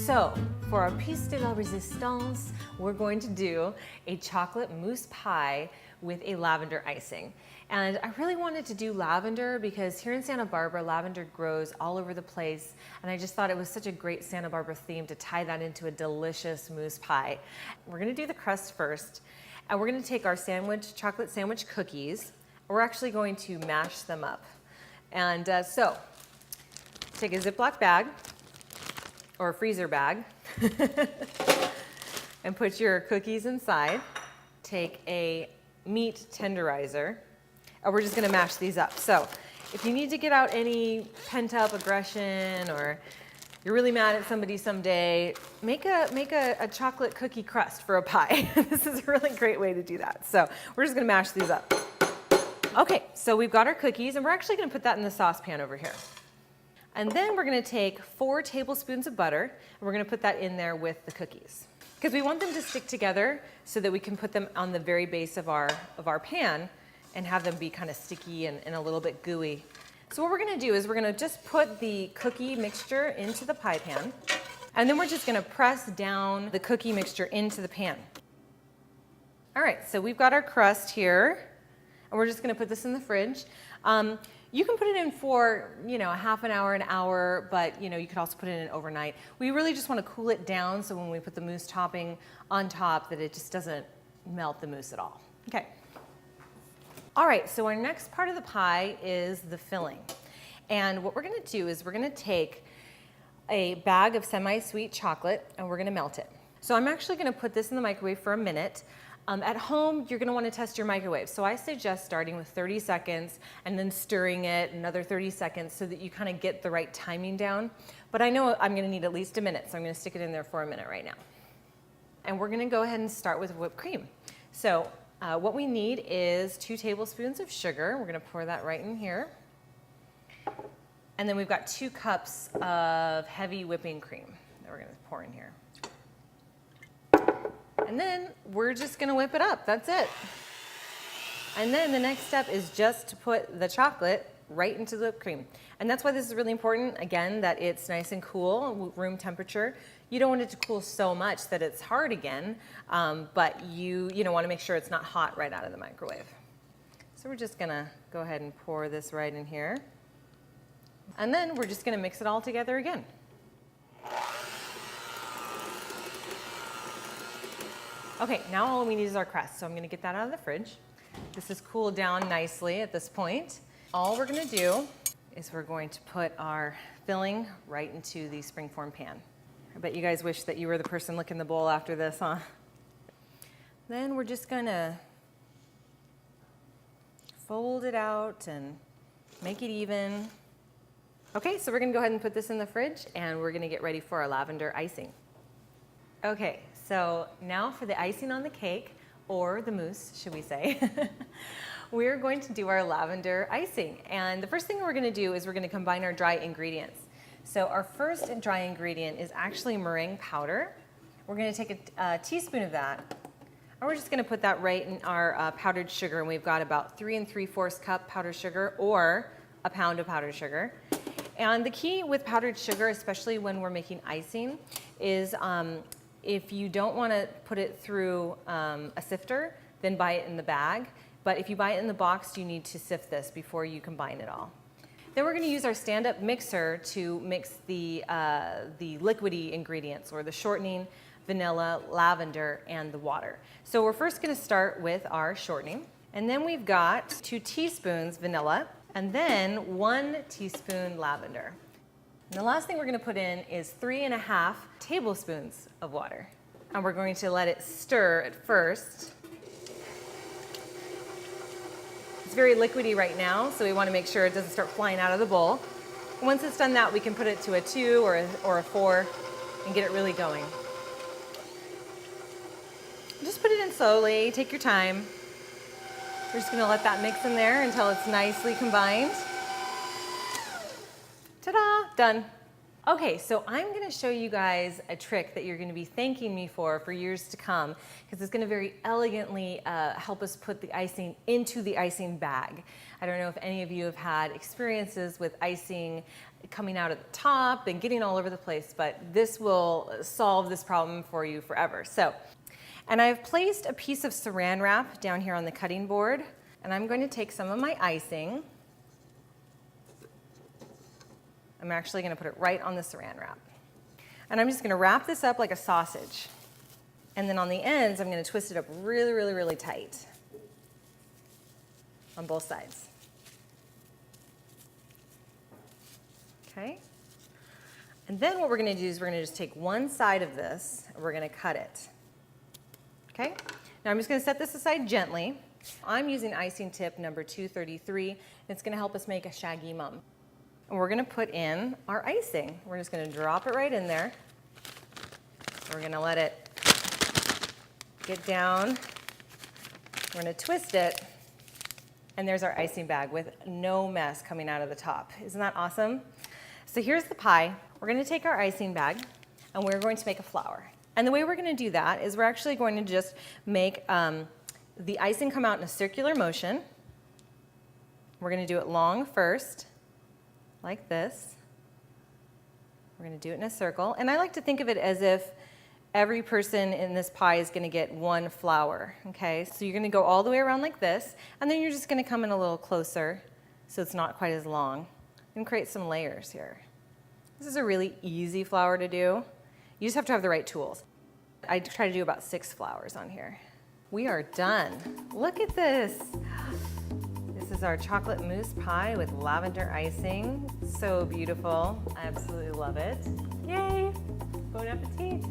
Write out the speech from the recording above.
So, for our piece de la resistance, we're going to do a chocolate mousse pie with a lavender icing. And I really wanted to do lavender because here in Santa Barbara, lavender grows all over the place. And I just thought it was such a great Santa Barbara theme to tie that into a delicious mousse pie. We're gonna do the crust first. And we're gonna take our chocolate sandwich cookies. We're actually going to mash them up. And so, take a Ziploc bag or a freezer bag and put your cookies inside. Take a meat tenderizer, and we're just gonna mash these up. So if you need to get out any pent up aggression or you're really mad at somebody someday, make a chocolate cookie crust for a pie. This is a really great way to do that. So we're just gonna mash these up. Okay, so we've got our cookies, and we're actually gonna put that in the saucepan over here. And then we're gonna take 4 tablespoons of butter, and we're gonna put that in there with the cookies. Because we want them to stick together so that we can put them on the very base of our pan and have them be kind of sticky and a little bit gooey. So what we're gonna do is we're gonna just put the cookie mixture into the pie pan, and then we're just gonna press down the cookie mixture into the pan. All right, so we've got our crust here, and we're just gonna put this in the fridge. You can put it in for, a half an hour, an hour, but you could also put it in overnight. We really just want to cool it down so when we put the mousse topping on top that it just doesn't melt the mousse at all. Okay. All right, so our next part of the pie is the filling. And what we're going to do is we're going to take a bag of semi-sweet chocolate and we're going to melt it. So I'm actually going to put this in the microwave for a minute. At home, you're gonna wanna test your microwave. So I suggest starting with 30 seconds and then stirring it another 30 seconds so that you kind of get the right timing down. But I know I'm gonna need at least a minute, so I'm gonna stick it in there for a minute right now. And we're gonna go ahead and start with whipped cream. So what we need is 2 tablespoons of sugar. We're gonna pour that right in here. And then we've got 2 cups of heavy whipping cream that we're gonna pour in here. And then we're just gonna whip it up, that's it. And then the next step is just to put the chocolate right into the whipped cream. And that's why this is really important, again, that it's nice and cool, room temperature. You don't want it to cool so much that it's hard again, but you wanna make sure it's not hot right out of the microwave. So we're just gonna go ahead and pour this right in here. And then we're just gonna mix it all together again. Okay, now all we need is our crust. So I'm gonna get that out of the fridge. This is cooled down nicely at this point. All we're gonna do is we're going to put our filling right into the springform pan. I bet you guys wish that you were the person licking the bowl after this, huh? Then we're just gonna fold it out and make it even. Okay, so we're gonna go ahead and put this in the fridge and we're gonna get ready for our lavender icing. Okay, so now for the icing on the cake, or the mousse, should we say, we're going to do our lavender icing. And the first thing we're gonna do is we're gonna combine our dry ingredients. So our first dry ingredient is actually meringue powder. We're gonna take a teaspoon of that, and we're just gonna put that right in our powdered sugar, and we've got about 3 3/4 cup powdered sugar, or a pound of powdered sugar. And the key with powdered sugar, especially when we're making icing, is if you don't want to put it through a sifter, then buy it in the bag. But if you buy it in the box, you need to sift this before you combine it all. Then we're going to use our stand-up mixer to mix the liquidy ingredients, or the shortening, vanilla, lavender, and the water. So we're first going to start with our shortening. And then we've got 2 teaspoons vanilla, and then 1 teaspoon lavender. And the last thing we're gonna put in is 3 1/2 tablespoons of water. And we're going to let it stir at first. It's very liquidy right now, so we wanna make sure it doesn't start flying out of the bowl. Once it's done that, we can put it to a 2 or a 4 and get it really going. Just put it in slowly, take your time. We're just gonna let that mix in there until it's nicely combined. Ta-da, done. Okay, so I'm gonna show you guys a trick that you're gonna be thanking me for years to come, because it's gonna very elegantly help us put the icing into the icing bag. I don't know if any of you have had experiences with icing coming out at the top and getting all over the place, but this will solve this problem for you forever. And I've placed a piece of saran wrap down here on the cutting board, and I'm going to take some of my icing. I'm actually going to put it right on the saran wrap. And I'm just going to wrap this up like a sausage. And then on the ends, I'm going to twist it up really, really, really tight on both sides. Okay? And then what we're going to do is we're going to just take one side of this and we're going to cut it. Okay? Now I'm just going to set this aside gently. I'm using icing tip number 233. And it's going to help us make a shaggy mum. And we're going to put in our icing. We're just going to drop it right in there. We're going to let it get down. We're going to twist it. And there's our icing bag with no mess coming out of the top. Isn't that awesome? So here's the pie. We're going to take our icing bag and we're going to make a flower. And the way we're going to do that is we're actually going to just make the icing come out in a circular motion. We're going to do it long first, like this. We're going to do it in a circle. And I like to think of it as if every person in this pie is going to get one flower. Okay, so you're going to go all the way around like this, and then you're just going to come in a little closer so it's not quite as long, and create some layers here. This is a really easy flower to do. You just have to have the right tools. I try to do about 6 flowers on here. We are done. Look at this. This is our chocolate mousse pie with lavender icing. So beautiful. I absolutely love it. Yay! Bon appetit.